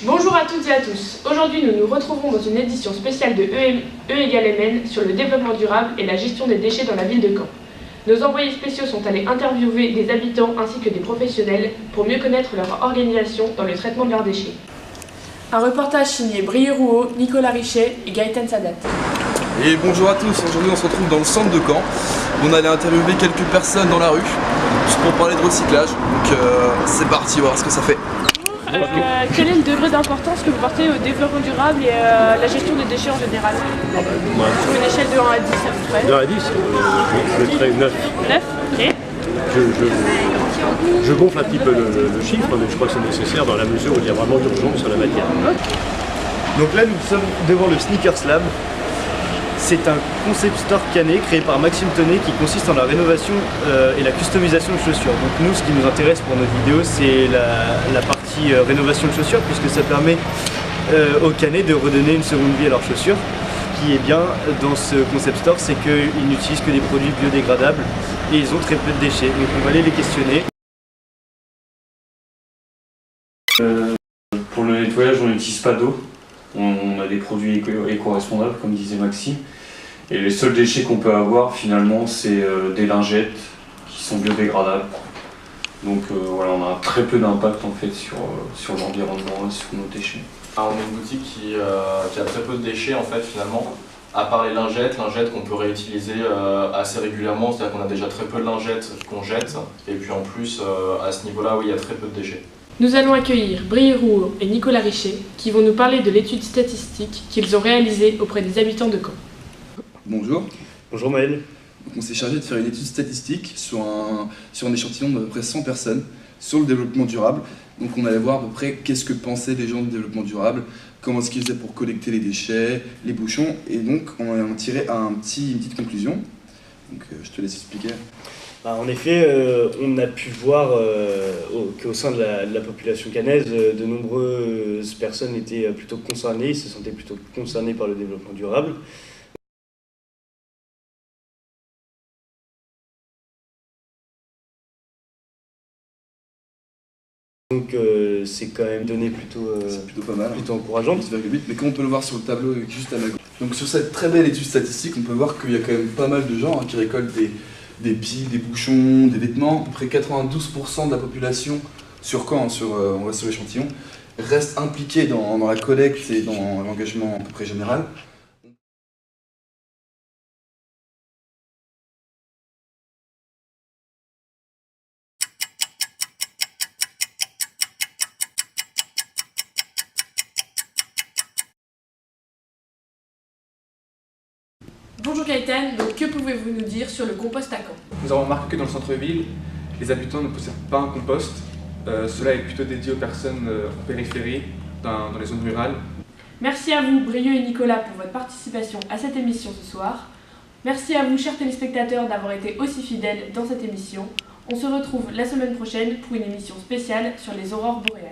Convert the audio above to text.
Bonjour à toutes et à tous. Aujourd'hui, nous nous retrouvons dans une édition spéciale de E=MN sur le développement durable et la gestion des déchets dans la ville de Caen. Nos envoyés spéciaux sont allés interviewer des habitants ainsi que des professionnels pour mieux connaître leur organisation dans le traitement de leurs déchets. Un reportage signé Brieux Rouault, Nicolas Richet et Gaëtan Sadat. Et bonjour à tous, aujourd'hui on se retrouve dans le centre de Caen. On allait interviewer quelques personnes dans la rue, juste pour parler de recyclage. Donc c'est parti, on va voir ce que ça fait. Quel est le degré d'importance que vous portez au développement durable et la gestion des déchets en général? Sur une échelle de 1 à 10 à peu près. De 1 à 10, je mettrais 9. 9, ok. Je gonfle un petit peu le chiffre, mais je crois que c'est nécessaire dans la mesure où il y a vraiment urgence sur la matière. Donc là, nous sommes devant le Sneakers Lab. C'est un concept store canet créé par Maxime Tonnet qui consiste en la rénovation et la customisation de chaussures. Donc nous, ce qui nous intéresse pour notre vidéo, c'est la partie rénovation de chaussures, puisque ça permet aux canets de redonner une seconde vie à leurs chaussures. Ce qui est bien dans ce concept store, c'est qu'ils n'utilisent que des produits biodégradables et ils ont très peu de déchets. Donc on va aller les questionner. Pour le nettoyage, on n'utilise pas d'eau. On a des produits éco-responsables, comme disait Maxime. Et les seuls déchets qu'on peut avoir, finalement, c'est des lingettes qui sont biodégradables. Donc voilà, on a très peu d'impact en fait sur l'environnement et sur nos déchets. On est une boutique qui a très peu de déchets en fait finalement, à part les lingettes qu'on peut réutiliser assez régulièrement, c'est-à-dire qu'on a déjà très peu de lingettes qu'on jette, et puis en plus à ce niveau-là, oui, il y a très peu de déchets. Nous allons accueillir Brieux Rouault et Nicolas Richet qui vont nous parler de l'étude statistique qu'ils ont réalisée auprès des habitants de Caen. Bonjour. Bonjour Maël. Donc on s'est chargé de faire une étude statistique sur un échantillon d'à peu près 100 personnes sur le développement durable. Donc on allait voir à peu près qu'est-ce que pensaient les gens du développement durable, comment est-ce qu'ils faisaient pour collecter les déchets, les bouchons, et donc on a tiré une petite conclusion. Donc je te laisse expliquer. En effet, on a pu voir qu'au sein de la population caennaise, de nombreuses personnes étaient plutôt concernées, se sentaient plutôt concernées par le développement durable. Donc c'est quand même donné plutôt pas mal, plutôt encourageant. 10,8, mais comme on peut le voir sur le tableau juste à ma gauche. Donc sur cette très belle étude statistique, on peut voir qu'il y a quand même pas mal de gens qui récoltent des piles, des bouchons, des vêtements. À peu près 92% de la population sur Caen, on reste sur l'échantillon, reste impliquée dans la collecte et dans l'engagement à peu près général. Bonjour Gaëtan, donc que pouvez-vous nous dire sur le compost à Caen? Nous avons remarqué que dans le centre-ville, les habitants ne possèdent pas un compost. Cela est plutôt dédié aux personnes en périphérie, dans les zones rurales. Merci à vous Brieux et Nicolas pour votre participation à cette émission ce soir. Merci à vous chers téléspectateurs d'avoir été aussi fidèles dans cette émission. On se retrouve la semaine prochaine pour une émission spéciale sur les aurores boréales.